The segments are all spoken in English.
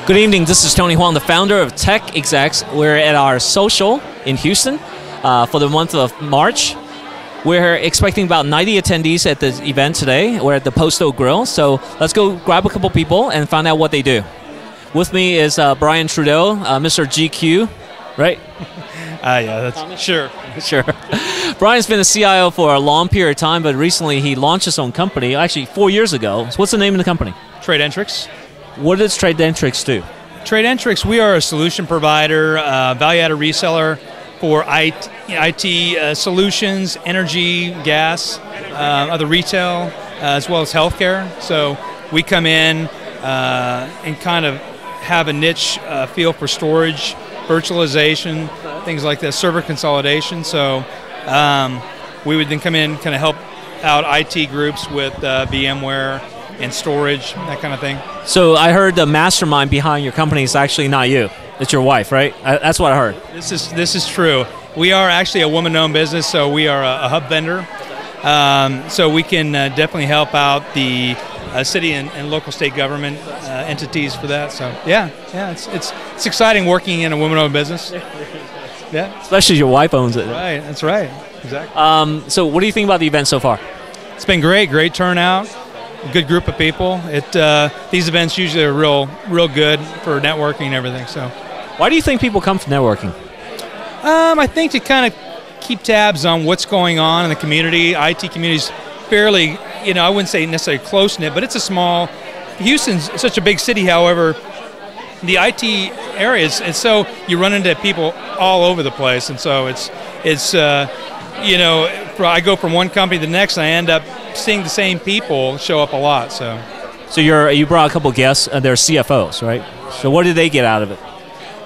Good evening, this is Tony Huang, the founder of TechExecs. We're at our social in Houston for the month of March. We're expecting about 90 attendees at the event today. We're at the Postal Grill, so let's go grab a couple people and find out what they do. With me is Brian Trudeau, Mr. GQ, right? Yeah, that's sure. Sure. Brian's been a CIO for a long period of time, but recently he launched his own company, actually 4 years ago. So what's the name of the company? TechExecs. What does TechExecs do? TechExecs, we are a solution provider, value-added reseller for IT solutions, energy, gas, other retail, as well as healthcare. So we come in and kind of have a niche feel for storage, virtualization, things like that, server consolidation. So we would then come in, kind of help out IT groups with VMware and storage, that kind of thing. So I heard the mastermind behind your company is actually not you. It's your wife, right? That's what I heard. This is true. We are actually a woman-owned business, so we are a hub vendor. So we can definitely help out the city and local state government entities for that. So yeah, it's exciting working in a woman-owned business. Yeah, especially your wife owns it. Right, that's right, exactly. So what do you think about the event so far? It's been great turnout. Good group of people. These events usually are real good for networking and everything. So, why do you think people come for networking? I think to kind of keep tabs on what's going on in the community. IT community is fairly, I wouldn't say necessarily close knit, but it's a small. Houston's such a big city. However, the IT areas, and so you run into people all over the place, and so it's I go from one company to the next, and I end up seeing the same people show up a lot. So you brought a couple guests, and they're CFOs, right? So what did they get out of it?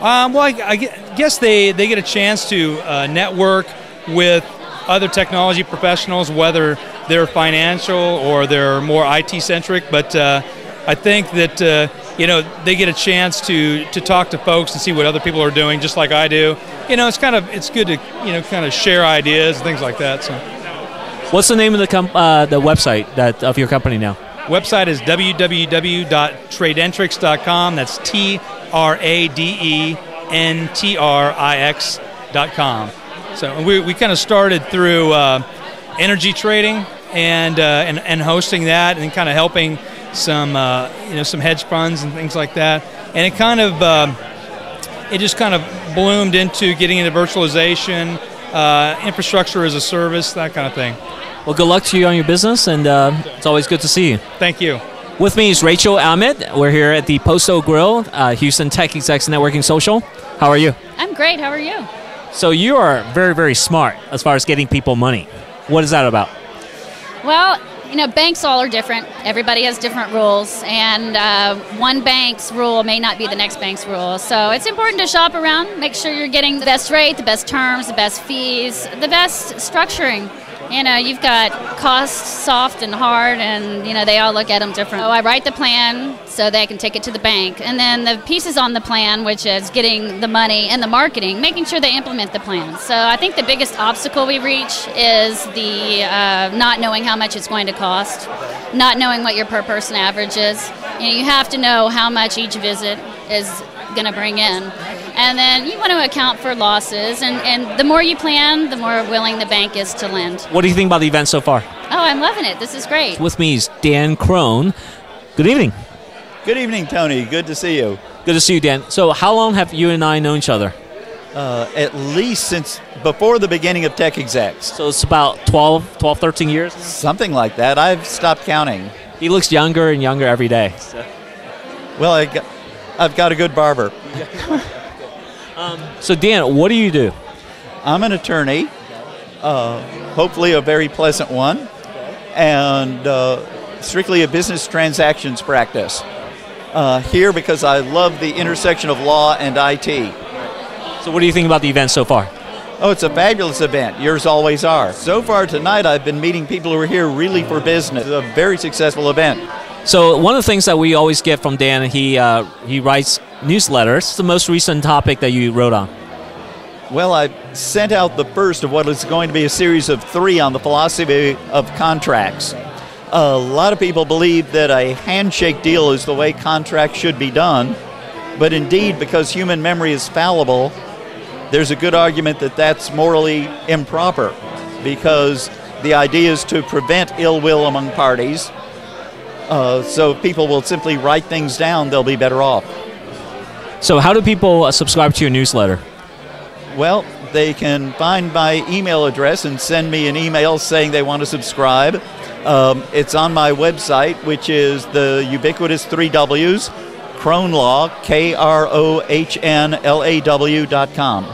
Well, I guess they get a chance to network with other technology professionals, whether they're financial or they're more IT centric. But I think that they get a chance to talk to folks and see what other people are doing, just like I do. It's good to kind of share ideas and things like that. So. What's the name of the website of your company now? Website is www.tradentrix.com. That's TRADENTRIX.com. So we kind of started through energy trading and hosting that, and kind of helping some hedge funds and things like that. And it kind of it just kind of bloomed into getting into virtualization, infrastructure as a service, that kind of thing. Well, good luck to you on your business, and it's always good to see you. Thank you. With me is Rachel Ahmed. We're here at the Postal Grill, Houston TechExecs Networking Social. How are you? I'm great. How are you? So you are very, very smart as far as getting people money. What is that about? Well, banks all are different. Everybody has different rules, and one bank's rule may not be the next bank's rule. So it's important to shop around, make sure you're getting the best rate, the best terms, the best fees, the best structuring. You've got cost, soft, and hard, and they all look at them different. So I write the plan so they can take it to the bank, and then the pieces on the plan, which is getting the money and the marketing, making sure they implement the plan. So I think the biggest obstacle we reach is the not knowing how much it's going to cost, not knowing what your per person average is. You have to know how much each visit is going to bring in. And then you want to account for losses, and the more you plan, the more willing the bank is to lend. What do you think about the event so far? Oh, I'm loving it. This is great. With me is Dan Crone. Good evening. Good evening, Tony. Good to see you. Good to see you, Dan. So how long have you and I known each other? At least since before the beginning of TechExecs. So it's about 13 years? Something like that. I've stopped counting. He looks younger and younger every day. So. Well, I've got a good barber. So Dan, what do you do? I'm an attorney, hopefully a very pleasant one, and strictly a business transactions practice. Here because I love the intersection of law and IT. So what do you think about the event so far? Oh, it's a fabulous event. Yours always are. So far tonight, I've been meeting people who are here really for business. It's a very successful event. So one of the things that we always get from Dan, he writes newsletters. What's the most recent topic that you wrote on? Well, I sent out the first of what is going to be a series of 3 on the philosophy of contracts. A lot of people believe that a handshake deal is the way contracts should be done, But indeed, because human memory is fallible, there's a good argument that that's morally improper, because the idea is to prevent ill will among parties. So if people will simply write things down, they'll be better off. So how do people subscribe to your newsletter? Well, they can find my email address and send me an email saying they want to subscribe. It's on my website, which is the ubiquitous 3 W's, Kronlaw, KROHNLAW.com.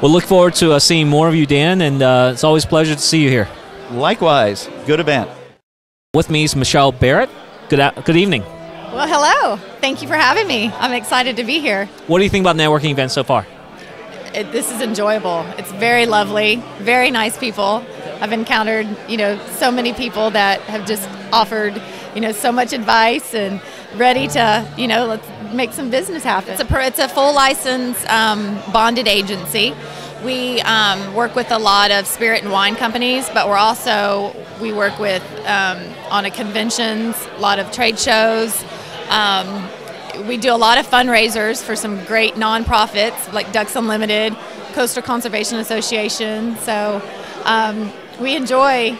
We'll look forward to seeing more of you, Dan, and it's always a pleasure to see you here. Likewise, good event. With me is Michelle Barrett. Good evening. Well, hello. Thank you for having me. I'm excited to be here. What do you think about networking events so far? This is enjoyable. It's very lovely, very nice people. I've encountered, so many people that have just offered, so much advice and ready to, let's make some business happen. It's a full license bonded agency. We work with a lot of spirit and wine companies, but we work with on a conventions, a lot of trade shows. We do a lot of fundraisers for some great nonprofits like Ducks Unlimited, Coastal Conservation Association. So we enjoy,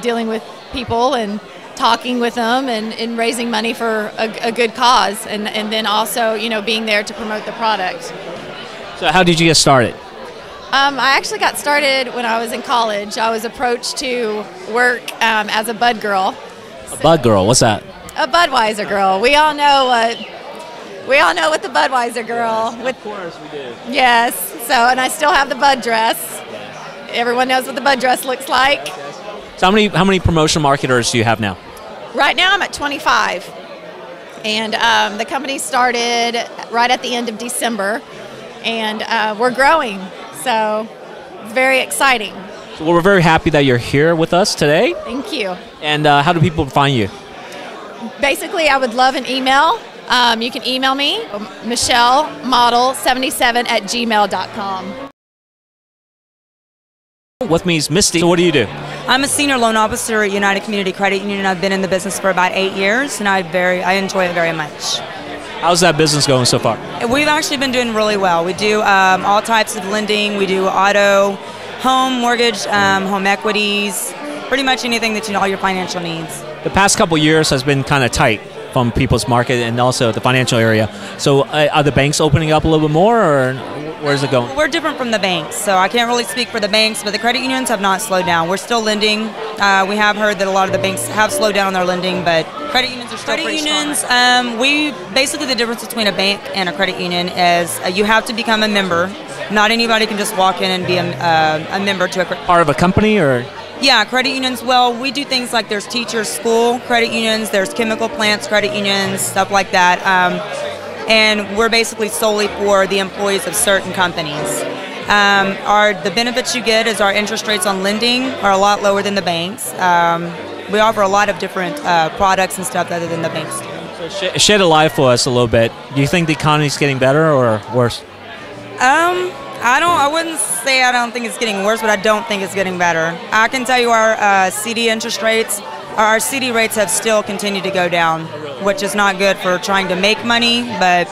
dealing with people and talking with them and raising money for a good cause, and then also, being there to promote the product. So how did you get started? I actually got started when I was in college. I was approached to work as a bud girl. A bud girl, what's that? A Budweiser girl. We all know what the Budweiser girl. Of course we do. Yes. So, and I still have the Bud dress. Everyone knows what the Bud dress looks like. So how many promotional marketers do you have now? Right now I'm at 25. And the company started right at the end of December. And we're growing. So very exciting. So we're very happy that you're here with us today. Thank you. And how do people find you? Basically, I would love an email. You can email me, michellemodel77@gmail.com. With me is Misty. So what do you do? I'm a senior loan officer at United Community Credit Union. I've been in the business for about 8 years, and I enjoy it very much. How's that business going so far? We've actually been doing really well. We do all types of lending. We do auto, home mortgage, home equities, pretty much anything that all your financial needs. The past couple years has been kind of tight from people's market and also the financial area. So are the banks opening up a little bit more, or where's it going? We're different from the banks, so I can't really speak for the banks, but the credit unions have not slowed down. We're still lending. We have heard that a lot of the banks have slowed down on their lending, but credit unions are still pretty strong. Basically the difference between a bank and a credit union is you have to become a member. Not anybody can just walk in and be a member to a part of a company, or? Yeah, credit unions. Well, we do things like there's teachers' school credit unions, there's chemical plants credit unions, stuff like that. And we're basically solely for the employees of certain companies. The benefits you get is our interest rates on lending are a lot lower than the banks. We offer a lot of different products and stuff other than the banks do. So shed a light for us a little bit. Do you think the economy's getting better or worse? I wouldn't say I don't think it's getting worse, but I don't think it's getting better. I can tell you our CD interest rates, our CD rates have still continued to go down, which is not good for trying to make money, but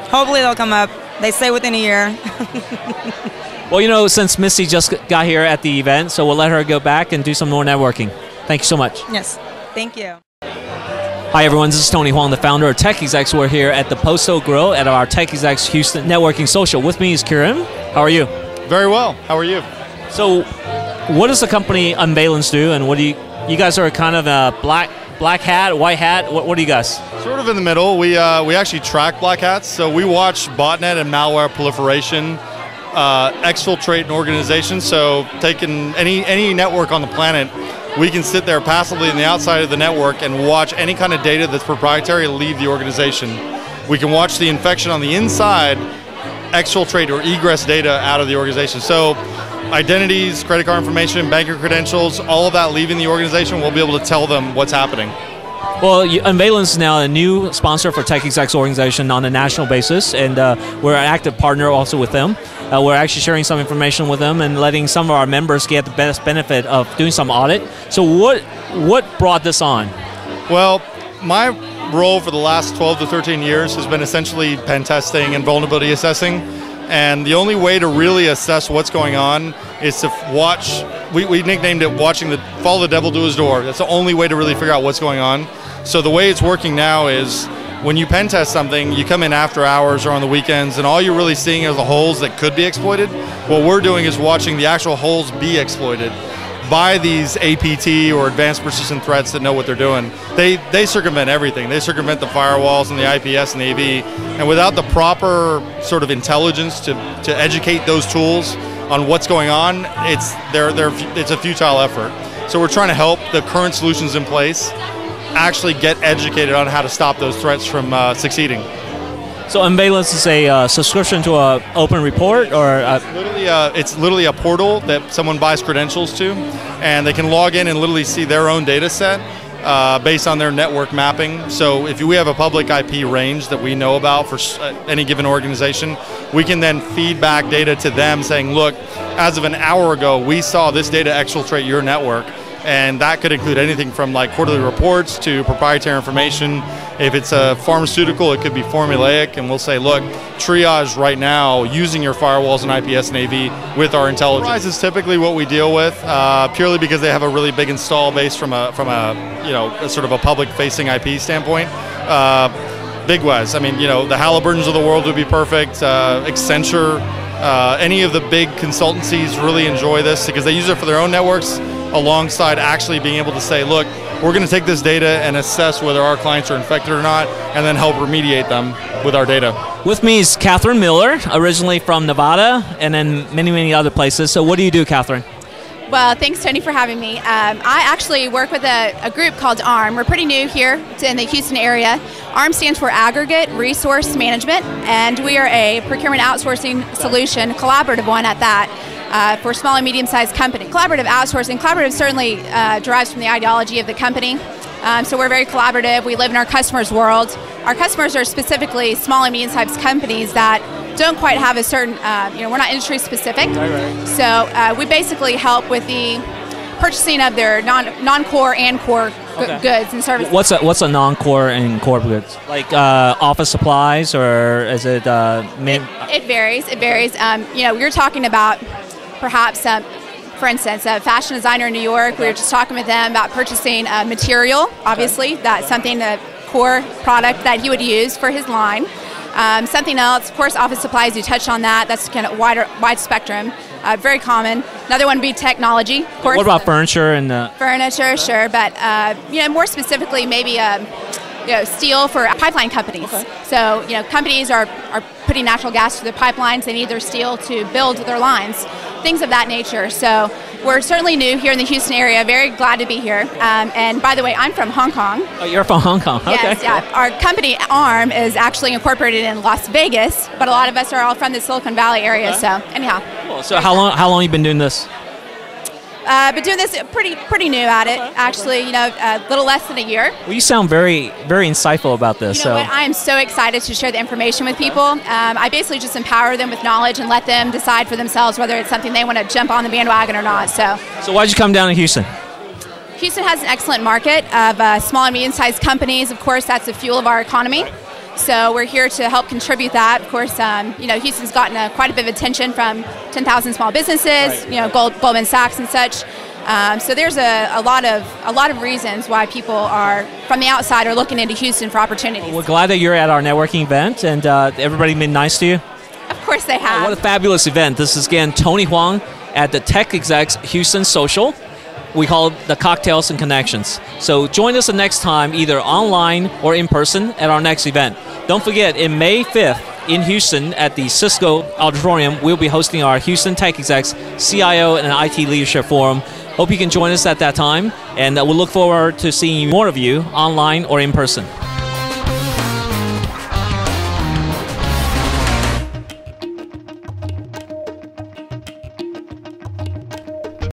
hopefully they'll come up. They say within a year. Well, since Misty just got here at the event, so we'll let her go back and do some more networking. Thank you so much. Yes, thank you. Hi everyone, this is Tony Huang, the founder of TechExecs. We're here at the Posto Grill at our TechExecs Houston Networking Social. With me is Kirim. How are you? Very well. How are you? So, what does the company Unveilance do, and what do you guys are kind of a black hat, white hat? What do you guys? Sort of in the middle. We actually track black hats, so we watch botnet and malware proliferation, exfiltrate an organization. So, taking any network on the planet, we can sit there passively on the outside of the network and watch any kind of data that's proprietary leave the organization. We can watch the infection on the inside exfiltrate or egress data out of the organization. So identities, credit card information, banker credentials, all of that leaving the organization, we'll be able to tell them what's happening. Well, Unveilance is now a new sponsor for TechExecs organization on a national basis, and we're an active partner also with them. We're actually sharing some information with them and letting some of our members get the best benefit of doing some audit. So what brought this on? Well, role for the last 12 to 13 years has been essentially pen testing and vulnerability assessing. And the only way to really assess what's going on is to watch, we nicknamed it follow the devil to his door. That's the only way to really figure out what's going on. So the way it's working now is when you pen test something, you come in after hours or on the weekends, and all you're really seeing are the holes that could be exploited. What we're doing is watching the actual holes be exploited by these APT or advanced persistent threats that know what they're doing. They circumvent everything. They circumvent the firewalls and the IPS and the AV, and without the proper sort of intelligence to educate those tools on what's going on, it's a futile effort. So we're trying to help the current solutions in place actually get educated on how to stop those threats from succeeding. So Unveilance is a subscription to an open report, or it's literally a portal that someone buys credentials to, and they can log in and literally see their own data set based on their network mapping. So if we have a public IP range that we know about for any given organization, we can then feed back data to them saying, look, as of an hour ago, we saw this data exfiltrate your network. And that could include anything from like quarterly reports to proprietary information. If it's a pharmaceutical, it could be formulaic, and we'll say, look, triage right now using your firewalls and IPS and AV with our intelligence. Enterprise is typically what we deal with, purely because they have a really big install base from a sort of a public-facing IP standpoint. Big wise, I mean, the Halliburtons of the world would be perfect. Accenture, any of the big consultancies really enjoy this because they use it for their own networks, alongside actually being able to say, look, we're going to take this data and assess whether our clients are infected or not, and then help remediate them with our data. With me is Catherine Miller, originally from Nevada, and then many, many other places. So what do you do, Catherine? Well, thanks, Tony, for having me. I actually work with a group called ARM. We're pretty new here in the Houston area. ARM stands for Aggregate Resource Management, and we are a procurement outsourcing solution, collaborative one at that, for small and medium-sized companies. Collaborative outsourcing, collaborative certainly derives from the ideology of the company. So we're very collaborative. We live in our customers' world. Our customers are specifically small and medium-sized companies that don't quite have a certain, we're not industry specific. Right. So we basically help with the purchasing of their non-core and core goods and services. What's a non-core and core goods? Like office supplies, or is it? It varies. It varies. We're talking about perhaps, for instance, a fashion designer in New York. We were just talking with them about purchasing material. Obviously, that's something, a core product that he would use for his line. Something else, of course, office supplies, you touched on that. That's kind of wide spectrum, very common. Another one would be technology, of course. What about furniture and? Furniture, sure, but more specifically, maybe steel for pipeline companies. Okay. So companies are putting natural gas through their pipelines. They need their steel to build their lines, things of that nature. So we're certainly new here in the Houston area. Very glad to be here. And by the way, I'm from Hong Kong. Oh, you're from Hong Kong. Okay. Yes, yeah. Our company ARM is actually incorporated in Las Vegas, but a lot of us are all from the Silicon Valley area. Okay. So anyhow. Cool. So how long you been doing this? Been doing this pretty new at it. Actually, a little less than a year. Well, you sound very, very insightful about this. What? I am so excited to share the information with people. I basically just empower them with knowledge and let them decide for themselves whether it's something they want to jump on the bandwagon or not. So why'd you come down to Houston? Houston has an excellent market of small and medium-sized companies. Of course, that's the fuel of our economy. So we're here to help contribute that. Of course, Houston's gotten quite a bit of attention from 10,000 small businesses, right. Goldman Sachs and such. So there's a lot of reasons why people are from the outside are looking into Houston for opportunities. Well, we're glad that you're at our networking event, and everybody been nice to you. Of course they have. What a fabulous event! This is again Tony Huang at the TechExecs Houston Social. We call it the Cocktails and Connections. So join us the next time, either online or in person, at our next event. Don't forget, in May 5th in Houston at the Cisco Auditorium, we'll be hosting our Houston TechExecs CIO and IT Leadership Forum. Hope you can join us at that time, and we'll look forward to seeing more of you online or in person.